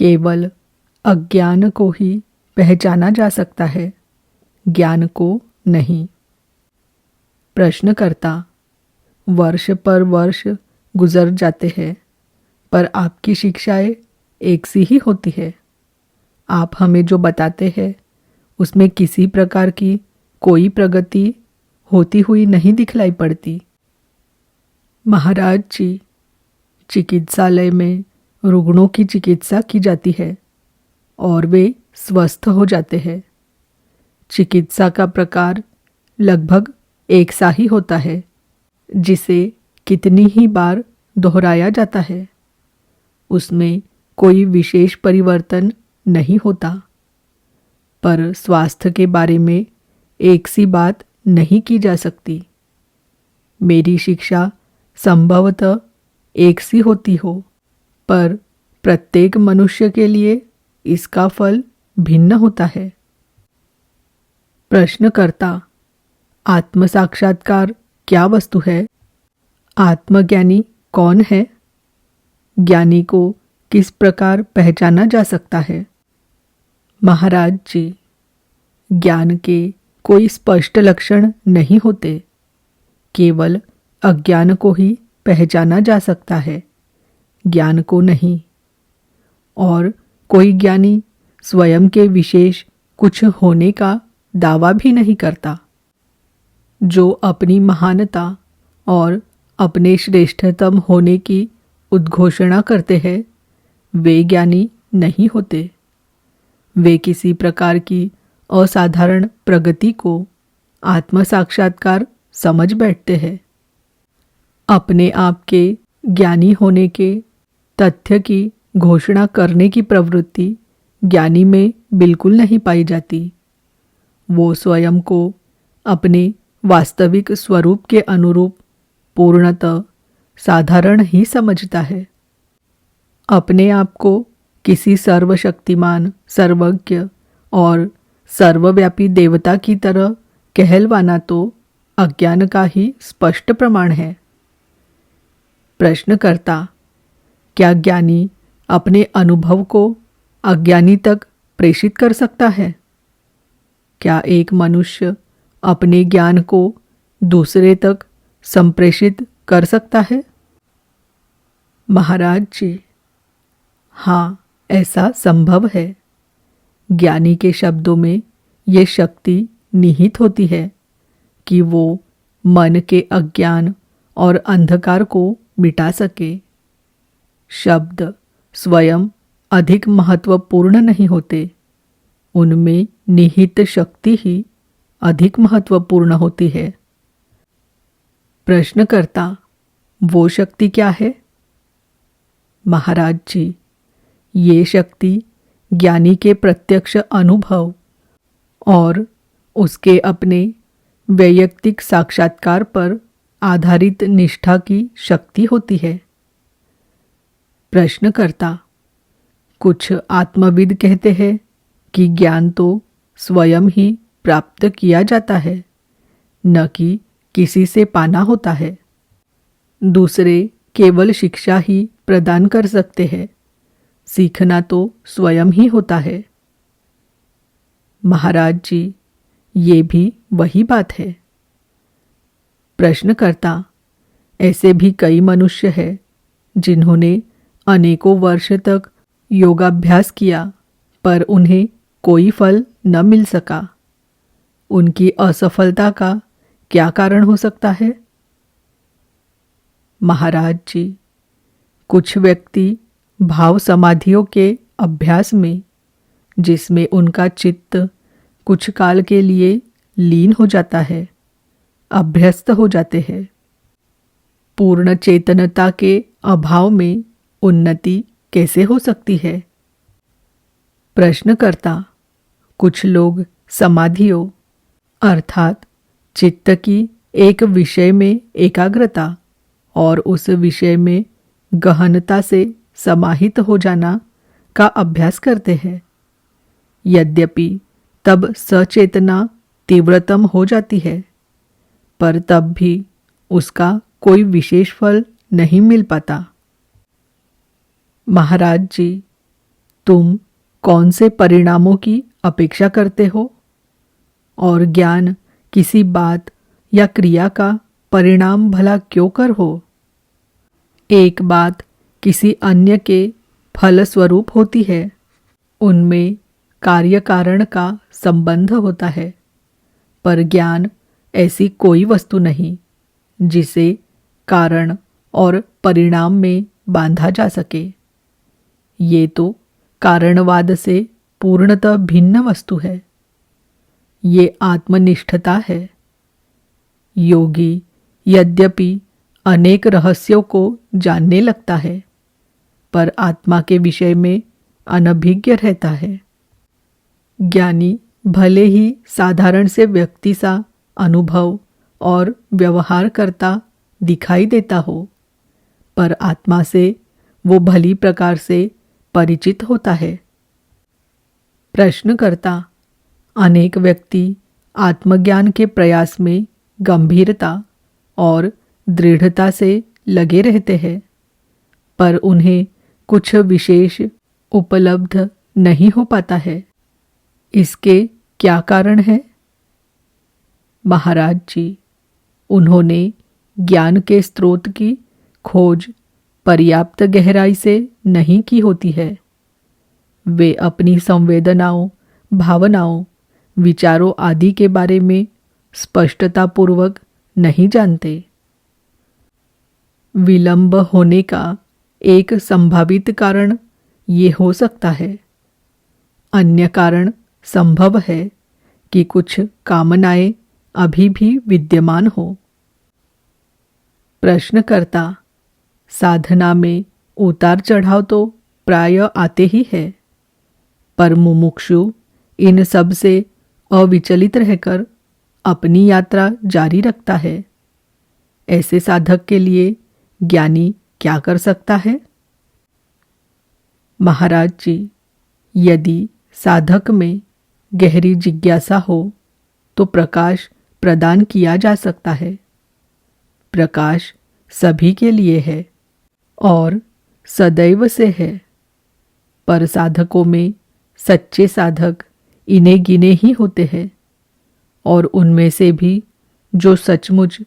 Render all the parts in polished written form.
केवल अज्ञान को ही पहचाना जा सकता है, ज्ञान को नहीं। प्रश्नकर्ता, वर्ष पर वर्ष गुजर जाते हैं, पर आपकी शिक्षाएं एक सी ही होती है। आप हमें जो बताते हैं उसमें किसी प्रकार की कोई प्रगति होती हुई नहीं दिखलाई पड़ती। महाराज जी, चिकित्सालय में रुग्णों की चिकित्सा की जाती है और वे स्वस्थ हो जाते हैं। चिकित्सा का प्रकार लगभग एक सा ही होता है, जिसे कितनी ही बार दोहराया जाता है। उसमें कोई विशेष परिवर्तन नहीं होता। पर स्वास्थ्य के बारे में एक सी बात नहीं की जा सकती। मेरी शिक्षा संभवतः एक सी होती हो, पर प्रत्येक मनुष्य के लिए इसका फल भिन्न होता है। प्रश्नकर्ता, आत्म साक्षात्कार क्या वस्तु है? आत्मज्ञानी कौन है? ज्ञानी को किस प्रकार पहचाना जा सकता है? महाराज जी, ज्ञान के कोई स्पष्ट लक्षण नहीं होते, केवल अज्ञान को ही पहचाना जा सकता है, ज्ञान को नहीं। और कोई ज्ञानी स्वयं के विशेष कुछ होने का दावा भी नहीं करता। जो अपनी महानता और अपने श्रेष्ठतम होने की उद्घोषणा करते हैं, वे ज्ञानी नहीं होते। वे किसी प्रकार की असाधारण प्रगति को आत्म साक्षात्कार समझ बैठते हैं। अपने आप के ज्ञानी होने के तथ्य की घोषणा करने की प्रवृत्ति ज्ञानी में बिल्कुल नहीं पाई जाती। वो स्वयं को अपने वास्तविक स्वरूप के अनुरूप पूर्णतः साधारण ही समझता है। अपने आप को किसी सर्वशक्तिमान, सर्वज्ञ और सर्वव्यापी देवता की तरह कहलवाना तो अज्ञान का ही स्पष्ट प्रमाण है। प्रश्नकर्ता, क्या ज्ञानी अपने अनुभव को अज्ञानी तक प्रेषित कर सकता है? क्या एक मनुष्य अपने ज्ञान को दूसरे तक संप्रेषित कर सकता है? महाराज जी, हाँ, ऐसा संभव है। ज्ञानी के शब्दों में ये शक्ति निहित होती है कि वो मन के अज्ञान और अंधकार को मिटा सके। शब्द स्वयं अधिक महत्वपूर्ण नहीं होते, उनमें निहित शक्ति ही अधिक महत्वपूर्ण होती है। प्रश्नकर्ता, वो शक्ति क्या है? महाराज जी, ये शक्ति ज्ञानी के प्रत्यक्ष अनुभव और उसके अपने वैयक्तिक साक्षात्कार पर आधारित निष्ठा की शक्ति होती है। प्रश्नकर्ता, कुछ आत्मविद कहते हैं कि ज्ञान तो स्वयं ही प्राप्त किया जाता है, न कि किसी से पाना होता है। दूसरे केवल शिक्षा ही प्रदान कर सकते हैं, सीखना तो स्वयं ही होता है। महाराज जी, ये भी वही बात है। प्रश्नकर्ता, ऐसे भी कई मनुष्य हैं जिन्होंने अनेकों वर्ष तक योगाभ्यास किया, पर उन्हें कोई फल न मिल सका। उनकी असफलता का क्या कारण हो सकता है? महाराज जी, कुछ व्यक्ति भाव समाधियों के अभ्यास में, जिसमें उनका चित्त कुछ काल के लिए लीन हो जाता है, अभ्यस्त हो जाते हैं। पूर्ण चेतनता के अभाव में उन्नति कैसे हो सकती है? प्रश्नकर्ता, कुछ लोग समाधियों अर्थात चित्त की एक विषय में एकाग्रता और उस विषय में गहनता से समाहित हो जाना का अभ्यास करते हैं। यद्यपि तब सचेतना तीव्रतम हो जाती है, पर तब भी उसका कोई विशेष फल नहीं मिल पाता। महाराज जी, तुम कौन से परिणामों की अपेक्षा करते हो? और ज्ञान किसी बात या क्रिया का परिणाम भला क्यों कर हो? एक बात किसी अन्य के फल स्वरूप होती है। उनमें कार्य कारण का संबंध होता है, पर ज्ञान ऐसी कोई वस्तु नहीं जिसे कारण और परिणाम में बांधा जा सके। ये तो कारणवाद से पूर्णतः भिन्न वस्तु है। ये आत्मनिष्ठता है। योगी यद्यपि अनेक रहस्यों को जानने लगता है, पर आत्मा के विषय में अनभिज्ञ रहता है। ज्ञानी भले ही साधारण से व्यक्ति सा अनुभव और व्यवहार करता दिखाई देता हो, पर आत्मा से वो भली प्रकार से परिचित होता है। प्रश्नकर्ता, अनेक व्यक्ति आत्मज्ञान के प्रयास में गंभीरता और दृढ़ता से लगे रहते हैं, पर उन्हें कुछ विशेष उपलब्ध नहीं हो पाता है। इसके क्या कारण है? महाराज जी, उन्होंने ज्ञान के स्रोत की खोज पर्याप्त गहराई से नहीं की होती है। वे अपनी संवेदनाओं, भावनाओं, विचारों आदि के बारे में स्पष्टतापूर्वक नहीं जानते। विलंब होने का एक संभावित कारण ये हो सकता है। अन्य कारण संभव है कि कुछ कामनाएं अभी भी विद्यमान हो। प्रश्नकर्ता, साधना में उतार चढ़ाव तो प्राय आते ही है, पर मुमुक्षु इन सब से अविचलित रहकर अपनी यात्रा जारी रखता है। ऐसे साधक के लिए ज्ञानी क्या कर सकता है? महाराज जी, यदि साधक में गहरी जिज्ञासा हो तो प्रकाश प्रदान किया जा सकता है। प्रकाश सभी के लिए है और सदैव से है, पर साधकों में सच्चे साधक इन्हें गिने ही होते हैं, और उनमें से भी जो सचमुच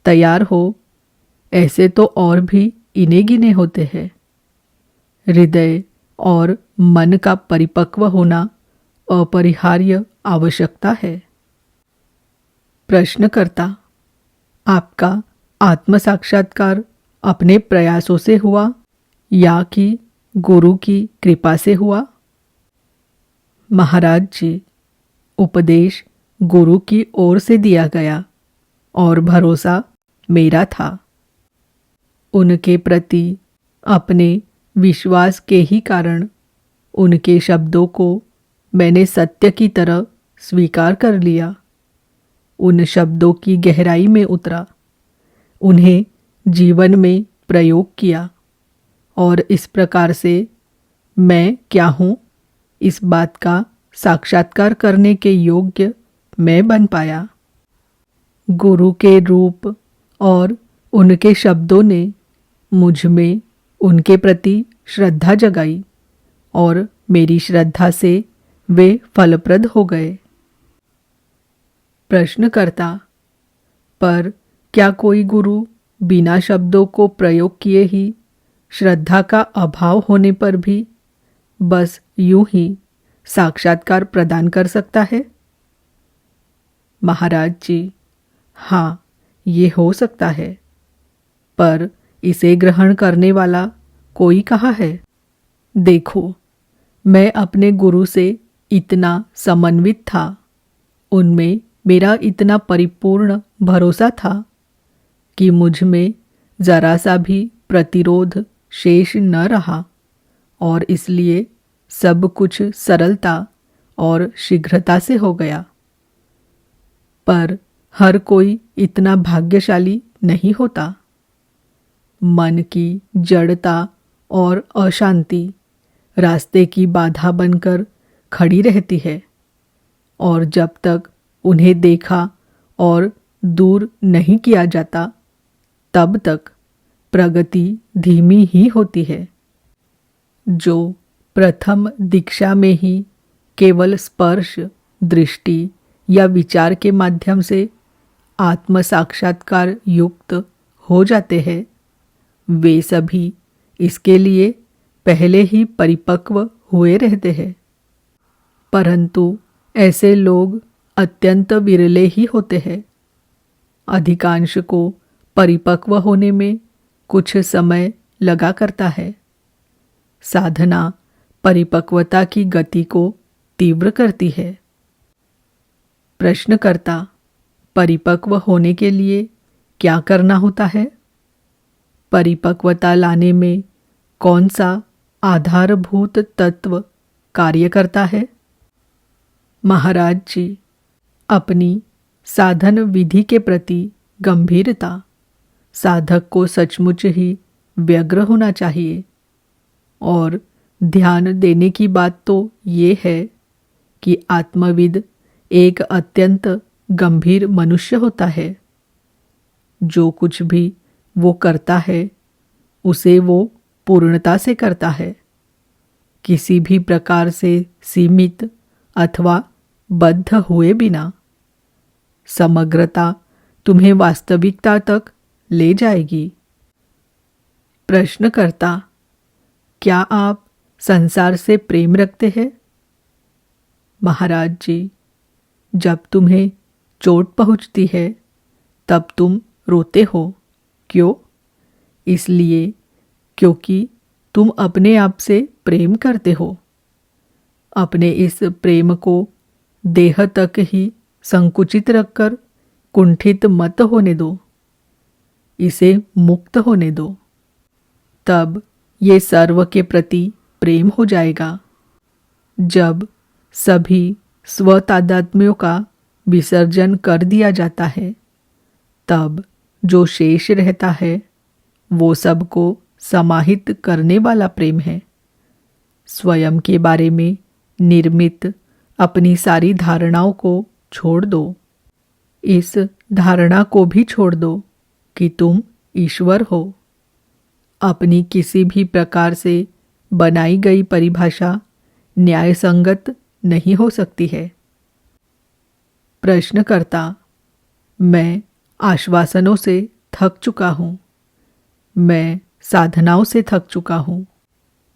तैयार हो, ऐसे तो और भी इन्हें गिने होते हैं। हृदय और मन का परिपक्व होना अपरिहार्य आवश्यकता है। प्रश्नकर्ता, आपका आत्म साक्षात्कार अपने प्रयासों से हुआ या कि गुरु की कृपा से हुआ? महाराज जी, उपदेश गुरु की ओर से दिया गया और भरोसा मेरा था। उनके प्रति अपने विश्वास के ही कारण उनके शब्दों को मैंने सत्य की तरह स्वीकार कर लिया। उन शब्दों की गहराई में उतरा, उन्हें जीवन में प्रयोग किया, और इस प्रकार से मैं क्या हूँ इस बात का साक्षात्कार करने के योग्य मैं बन पाया। गुरु के रूप और उनके शब्दों ने मुझ में उनके प्रति श्रद्धा जगाई, और मेरी श्रद्धा से वे फलप्रद हो गए। प्रश्नकर्ता, पर क्या कोई गुरु बिना शब्दों को प्रयोग किए ही, श्रद्धा का अभाव होने पर भी बस यूं ही साक्षात्कार प्रदान कर सकता है? महाराज जी, हाँ, ये हो सकता है, पर इसे ग्रहण करने वाला कोई कहाँ है? देखो, मैं अपने गुरु से इतना समन्वित था, उनमें मेरा इतना परिपूर्ण भरोसा था कि मुझ में जरा सा भी प्रतिरोध शेष न रहा, और इसलिए सब कुछ सरलता और शीघ्रता से हो गया। पर हर कोई इतना भाग्यशाली नहीं होता। मन की जड़ता और अशांति रास्ते की बाधा बनकर खड़ी रहती है, और जब तक उन्हें देखा और दूर नहीं किया जाता, तब तक प्रगति धीमी ही होती है। जो प्रथम दीक्षा में ही केवल स्पर्श, दृष्टि या विचार के माध्यम से आत्म साक्षात्कार युक्त हो जाते हैं, वे सभी इसके लिए पहले ही परिपक्व हुए रहते हैं। परंतु ऐसे लोग अत्यंत विरले ही होते हैं। अधिकांश को परिपक्व होने में कुछ समय लगा करता है। साधना परिपक्वता की गति को तीव्र करती है। प्रश्नकर्ता, परिपक्व होने के लिए क्या करना होता है? परिपक्वता लाने में कौन सा आधारभूत तत्व कार्य करता है? महाराज जी, अपनी साधन विधि के प्रति गंभीरता। साधक को सचमुच ही व्यग्र होना चाहिए। और ध्यान देने की बात तो ये है कि आत्मविद एक अत्यंत गंभीर मनुष्य होता है। जो कुछ भी वो करता है उसे वो पूर्णता से करता है, किसी भी प्रकार से सीमित अथवा बद्ध हुए बिना। समग्रता तुम्हें वास्तविकता तक ले जाएगी। प्रश्नकर्ता, क्या आप संसार से प्रेम रखते हैं? महाराज जी, जब तुम्हें चोट पहुंचती है तब तुम रोते हो। क्यों? इसलिए क्योंकि तुम अपने आप से प्रेम करते हो। अपने इस प्रेम को देह तक ही संकुचित रखकर कुंठित मत होने दो। इसे मुक्त होने दो। तब ये सर्व के प्रति प्रेम हो जाएगा। जब सभी स्वतादात्म्यों का विसर्जन कर दिया जाता है, तब जो शेष रहता है वो सबको समाहित करने वाला प्रेम है। स्वयं के बारे में निर्मित अपनी सारी धारणाओं को छोड़ दो। इस धारणा को भी छोड़ दो कि तुम ईश्वर हो। अपनी किसी भी प्रकार से बनाई गई परिभाषा न्यायसंगत नहीं हो सकती है। प्रश्नकर्ता, मैं आश्वासनों से थक चुका हूँ। मैं साधनाओं से थक चुका हूँ,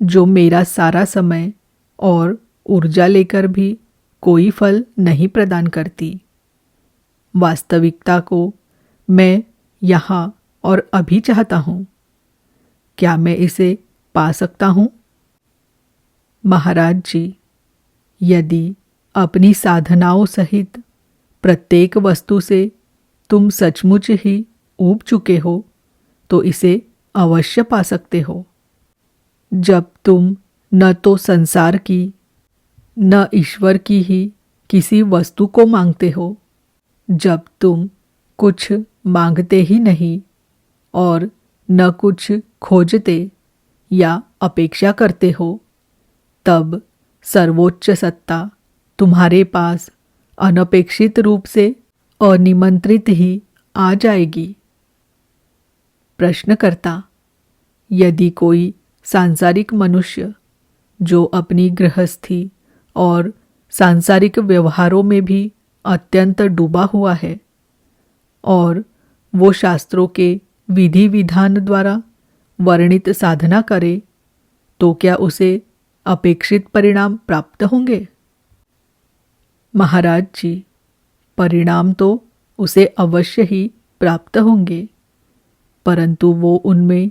जो मेरा सारा समय और ऊर्जा लेकर भी कोई फल नहीं प्रदान करती। वास्तविकता को मैं यहाँ और अभी चाहता हूँ। क्या मैं इसे पा सकता हूँ? महाराज जी, यदि अपनी साधनाओं सहित प्रत्येक वस्तु से तुम सचमुच ही ऊब चुके हो तो इसे अवश्य पा सकते हो। जब तुम न तो संसार की न ईश्वर की ही किसी वस्तु को मांगते हो, जब तुम कुछ मांगते ही नहीं और न कुछ खोजते या अपेक्षा करते हो, तब सर्वोच्च सत्ता तुम्हारे पास अनपेक्षित रूप से अनिमंत्रित ही आ जाएगी। प्रश्नकर्ता, यदि कोई सांसारिक मनुष्य जो अपनी गृहस्थी और सांसारिक व्यवहारों में भी अत्यंत डूबा हुआ है और वो शास्त्रों के विधि विधान द्वारा वर्णित साधना करे, तो क्या उसे अपेक्षित परिणाम प्राप्त होंगे? महाराज जी, परिणाम तो उसे अवश्य ही प्राप्त होंगे, परंतु वो उनमें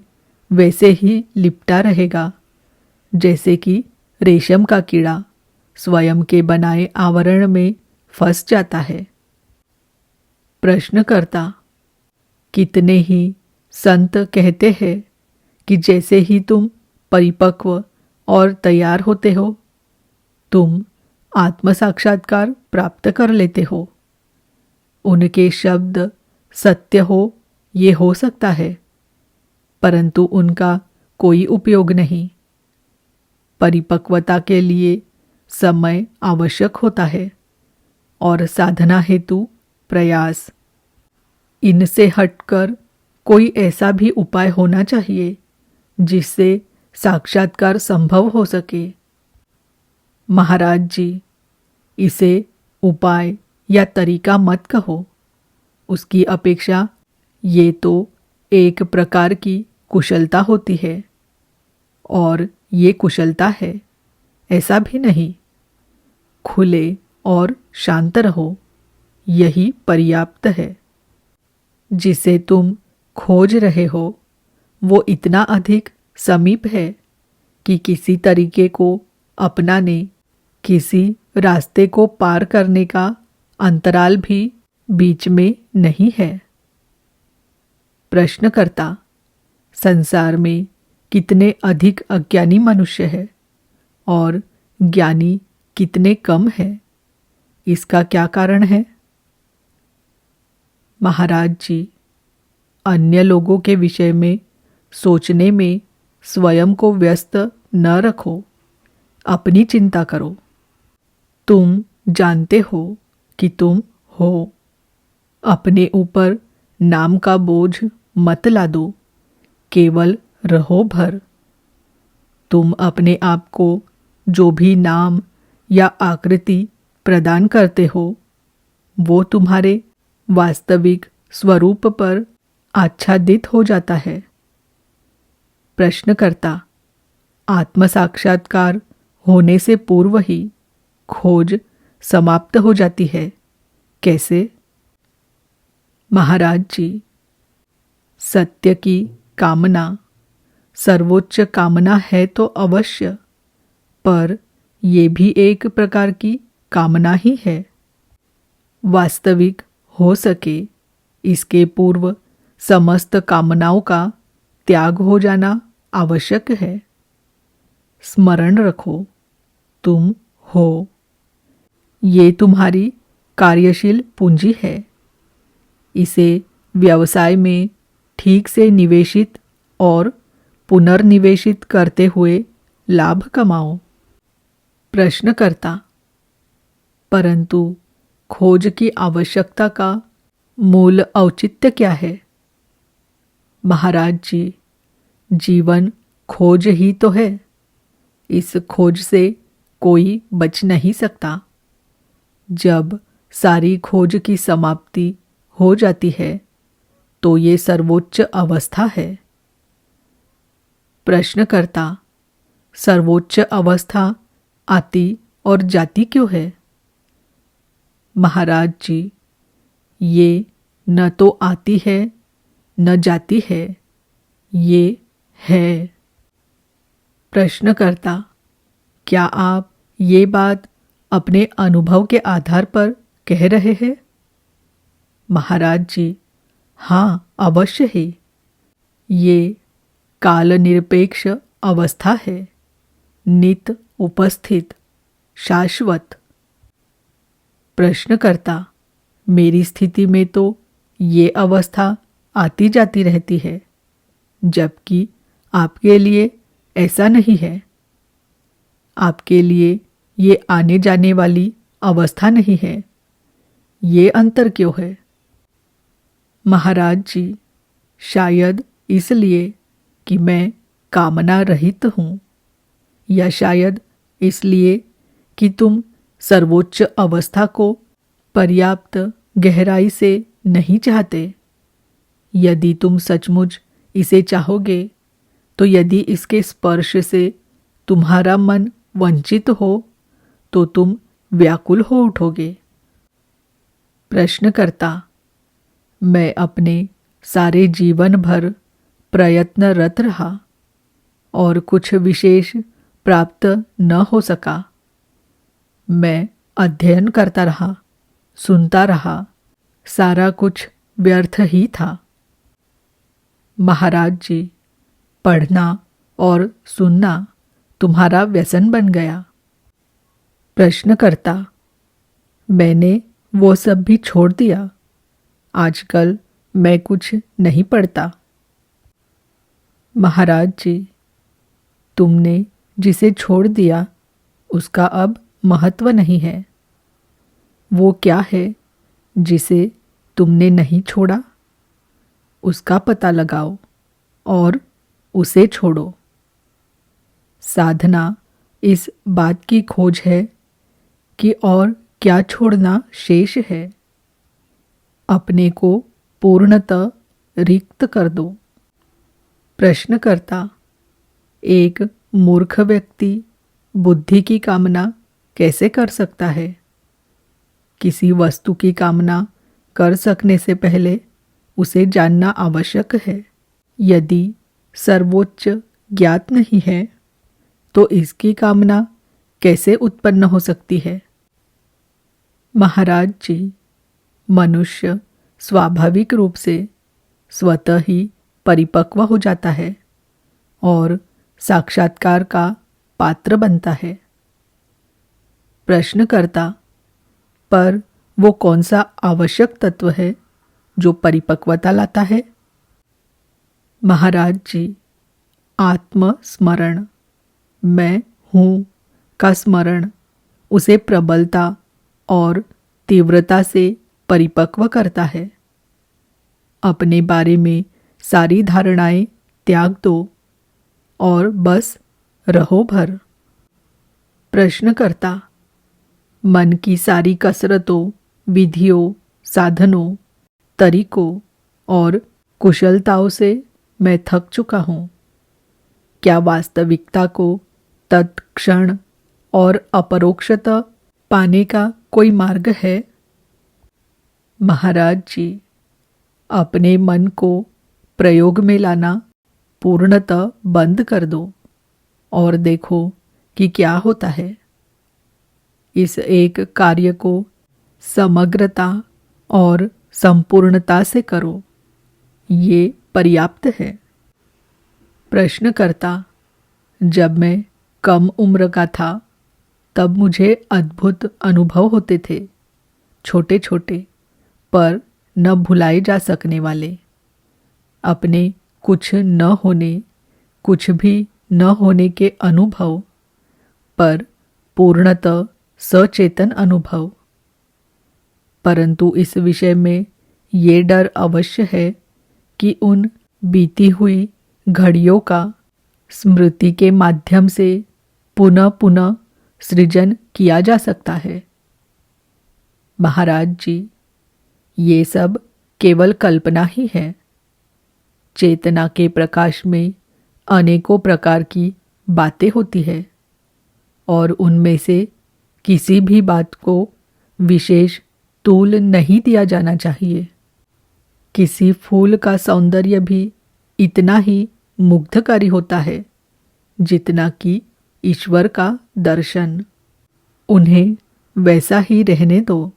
वैसे ही लिपटा रहेगा जैसे कि रेशम का कीड़ा स्वयं के बनाए आवरण में फंस जाता है। प्रश्नकर्ता, कितने ही संत कहते हैं कि जैसे ही तुम परिपक्व और तैयार होते हो, तुम आत्म साक्षात्कार प्राप्त कर लेते हो। उनके शब्द सत्य हो ये हो सकता है, परंतु उनका कोई उपयोग नहीं। परिपक्वता के लिए समय आवश्यक होता है और साधना हेतु प्रयास। इनसे हटकर कोई ऐसा भी उपाय होना चाहिए जिससे साक्षात्कार संभव हो सके। महाराज जी, इसे उपाय या तरीका मत कहो। उसकी अपेक्षा ये तो एक प्रकार की कुशलता होती है, और ये कुशलता है ऐसा भी नहीं। खुले और शांत रहो, यही पर्याप्त है। जिसे तुम खोज रहे हो वो इतना अधिक समीप है कि किसी तरीके को अपनाने, किसी रास्ते को पार करने का अंतराल भी बीच में नहीं है। प्रश्नकर्ता, संसार में कितने अधिक अज्ञानी मनुष्य है और ज्ञानी कितने कम है, इसका क्या कारण है? महाराज जी, अन्य लोगों के विषय में सोचने में स्वयं को व्यस्त न रखो, अपनी चिंता करो। तुम जानते हो कि तुम हो। अपने ऊपर नाम का बोझ मत लादो, केवल रहो भर। तुम अपने आप को जो भी नाम या आकृति प्रदान करते हो वो तुम्हारे वास्तविक स्वरूप पर आच्छादित हो जाता है। प्रश्नकर्ता, आत्म साक्षात्कार होने से पूर्व ही खोज समाप्त हो जाती है, कैसे? महाराज जी, सत्य की कामना सर्वोच्च कामना है तो अवश्य, पर ये भी एक प्रकार की कामना ही है। वास्तविक हो सके इसके पूर्व समस्त कामनाओं का त्याग हो जाना आवश्यक है। स्मरण रखो, तुम हो। ये तुम्हारी कार्यशील पूंजी है। इसे व्यवसाय में ठीक से निवेशित और पुनर्निवेशित करते हुए लाभ कमाओ। प्रश्नकर्ता, परंतु खोज की आवश्यकता का मूल औचित्य क्या है? महाराज जी, जीवन खोज ही तो है। इस खोज से कोई बच नहीं सकता। जब सारी खोज की समाप्ति हो जाती है तो ये सर्वोच्च अवस्था है। प्रश्नकर्ता, सर्वोच्च अवस्था आती और जाती क्यों है? महाराज जी, ये न तो आती है न जाती है, ये है। प्रश्नकर्ता, क्या आप ये बात अपने अनुभव के आधार पर कह रहे हैं? महाराज जी, हाँ, अवश्य ही। ये काल निरपेक्ष अवस्था है, नित उपस्थित, शाश्वत। प्रश्नकर्ता, मेरी स्थिति में तो ये अवस्था आती जाती रहती है, जबकि आपके लिए ऐसा नहीं है। आपके लिए ये आने जाने वाली अवस्था नहीं है। ये अंतर क्यों है? महाराज जी, शायद इसलिए कि मैं कामना रहित हूँ, या शायद इसलिए कि तुम सर्वोच्च अवस्था को पर्याप्त गहराई से नहीं चाहते। यदि तुम सचमुच इसे चाहोगे तो यदि इसके स्पर्श से तुम्हारा मन वंचित हो तो तुम व्याकुल हो उठोगे। प्रश्नकर्ता, मैं अपने सारे जीवन भर प्रयत्नरत रहा और कुछ विशेष प्राप्त न हो सका। मैं अध्ययन करता रहा, सुनता रहा, सारा कुछ व्यर्थ ही था। महाराज जी, पढ़ना और सुनना तुम्हारा व्यसन बन गया। प्रश्नकर्ता, मैंने वो सब भी छोड़ दिया। आजकल मैं कुछ नहीं पढ़ता। महाराज जी, तुमने जिसे छोड़ दिया उसका अब महत्व नहीं है। वो क्या है जिसे तुमने नहीं छोड़ा? उसका पता लगाओ और उसे छोड़ो। साधना इस बात की खोज है कि और क्या छोड़ना शेष है। अपने को पूर्णतः रिक्त कर दो। प्रश्नकर्ता, एक मूर्ख व्यक्ति बुद्धि की कामना कैसे कर सकता है? किसी वस्तु की कामना कर सकने से पहले उसे जानना आवश्यक है। यदि सर्वोच्च ज्ञात नहीं है तो इसकी कामना कैसे उत्पन्न हो सकती है? महाराज जी, मनुष्य स्वाभाविक रूप से स्वतः ही परिपक्व हो जाता है और साक्षात्कार का पात्र बनता है। प्रश्नकर्ता, पर वो कौन सा आवश्यक तत्व है जो परिपक्वता लाता है? महाराज जी, आत्मस्मरण, मैं हूँ का स्मरण उसे प्रबलता और तीव्रता से परिपक्व करता है। अपने बारे में सारी धारणाएं त्याग दो और बस रहो भर। प्रश्नकर्ता, मन की सारी कसरतों, विधियों, साधनों, तरीकों और कुशलताओं से मैं थक चुका हूँ। क्या वास्तविकता को तत्क्षण और अपरोक्षतः पाने का कोई मार्ग है? महाराज जी, अपने मन को प्रयोग में लाना पूर्णतः बंद कर दो और देखो कि क्या होता है। इस एक कार्य को समग्रता और संपूर्णता से करो, ये पर्याप्त है। प्रश्नकर्ता, जब मैं कम उम्र का था तब मुझे अद्भुत अनुभव होते थे, छोटे छोटे पर न भुलाए जा सकने वाले। अपने कुछ न होने, कुछ भी न होने के अनुभव, पर पूर्णतः सचेतन अनुभव। परंतु इस विषय में ये डर अवश्य है कि उन बीती हुई घड़ियों का स्मृति के माध्यम से पुनः पुनः सृजन किया जा सकता है। महाराज जी, ये सब केवल कल्पना ही है। चेतना के प्रकाश में अनेकों प्रकार की बातें होती है और उनमें से किसी भी बात को विशेष तूल नहीं दिया जाना चाहिए। किसी फूल का सौंदर्य भी इतना ही मुग्धकारी होता है जितना कि ईश्वर का दर्शन। उन्हें वैसा ही रहने दो।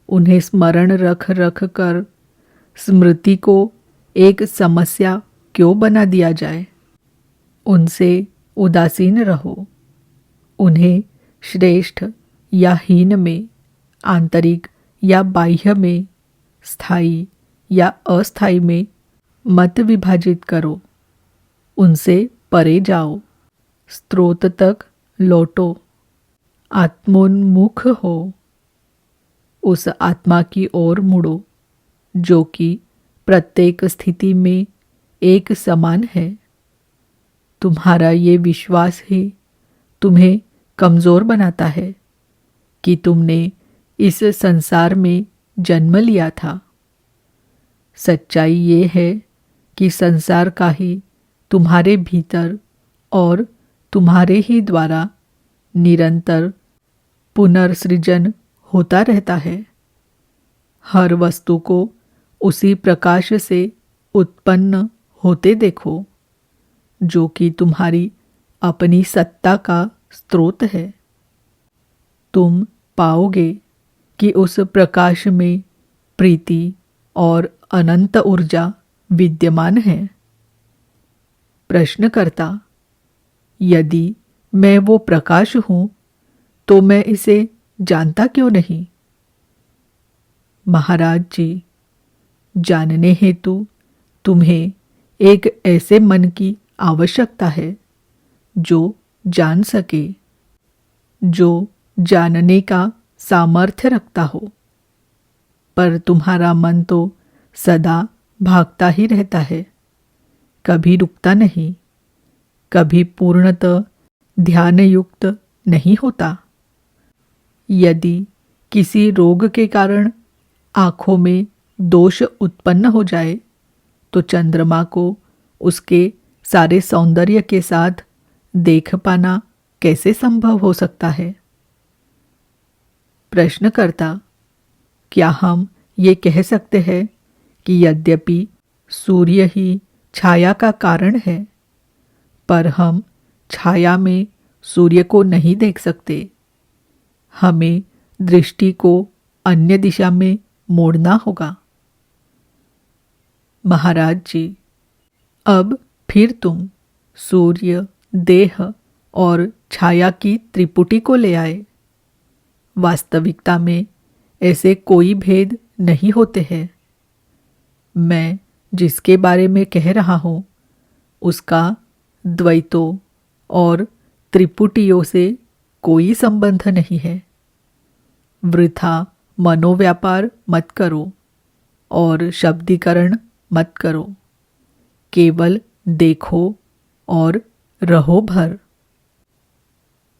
उन्हें स्मरण रख रख कर स्मृति को एक समस्या क्यों बना दिया जाए? उनसे उदासीन रहो। उन्हें श्रेष्ठ या हीन में, आंतरिक या बाह्य में, स्थायी या अस्थायी में मत विभाजित करो। उनसे परे जाओ, स्रोत तक लौटो, आत्मोन्मुख हो। उस आत्मा की ओर मुड़ो जो कि प्रत्येक स्थिति में एक समान है। तुम्हारा ये विश्वास ही तुम्हें कमज़ोर बनाता है कि तुमने इस संसार में जन्म लिया था। सच्चाई ये है कि संसार का ही तुम्हारे भीतर और तुम्हारे ही द्वारा निरंतर पुनर्सृजन होता रहता है। हर वस्तु को उसी प्रकाश से उत्पन्न होते देखो जो कि तुम्हारी अपनी सत्ता का स्रोत है। तुम पाओगे कि उस प्रकाश में प्रीति और अनंत ऊर्जा विद्यमान है। प्रश्नकर्ता, यदि मैं वो प्रकाश हूँ तो मैं इसे जानता क्यों नहीं? महाराज जी, जानने हेतु तुम्हें एक ऐसे मन की आवश्यकता है जो जान सके, जो जानने का सामर्थ्य रखता हो। पर तुम्हारा मन तो सदा भागता ही रहता है, कभी रुकता नहीं, कभी पूर्णतः ध्यान युक्त नहीं होता। यदि किसी रोग के कारण आँखों में दोष उत्पन्न हो जाए तो चंद्रमा को उसके सारे सौंदर्य के साथ देख पाना कैसे संभव हो सकता है? प्रश्नकर्ता, क्या हम ये कह सकते हैं कि यद्यपि सूर्य ही छाया का कारण है, पर हम छाया में सूर्य को नहीं देख सकते? हमें दृष्टि को अन्य दिशा में मोड़ना होगा। महाराज जी, अब फिर तुम सूर्य, देह और छाया की त्रिपुटी को ले आए। वास्तविकता में ऐसे कोई भेद नहीं होते हैं। मैं जिसके बारे में कह रहा हूँ उसका द्वैतों और त्रिपुटियों से कोई संबंध नहीं है। वृथा मनोव्यापार मत करो और शब्दीकरण मत करो। केवल देखो और रहो भर।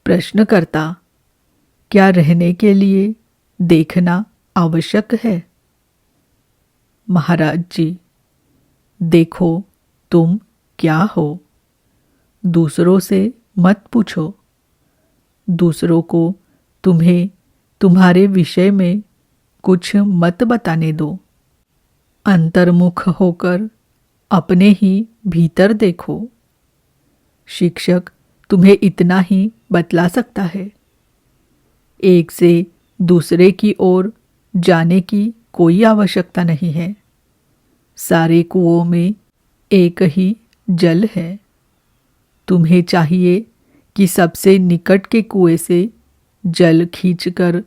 प्रश्नकर्ता, क्या रहने के लिए देखना आवश्यक है? महाराज जी, देखो तुम क्या हो, दूसरों से मत पूछो। दूसरों को तुम्हें तुम्हारे विषय में कुछ मत बताने दो। अंतर्मुख होकर अपने ही भीतर देखो। शिक्षक तुम्हें इतना ही बतला सकता है। एक से दूसरे की ओर जाने की कोई आवश्यकता नहीं है। सारे कुओं में एक ही जल है। तुम्हें चाहिए कि सबसे निकट के कुएं से जल खींचकर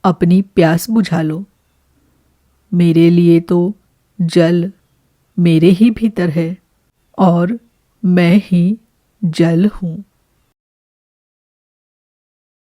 अपनी प्यास बुझा लो। मेरे लिए तो जल मेरे ही भीतर है और मैं ही जल हूँ।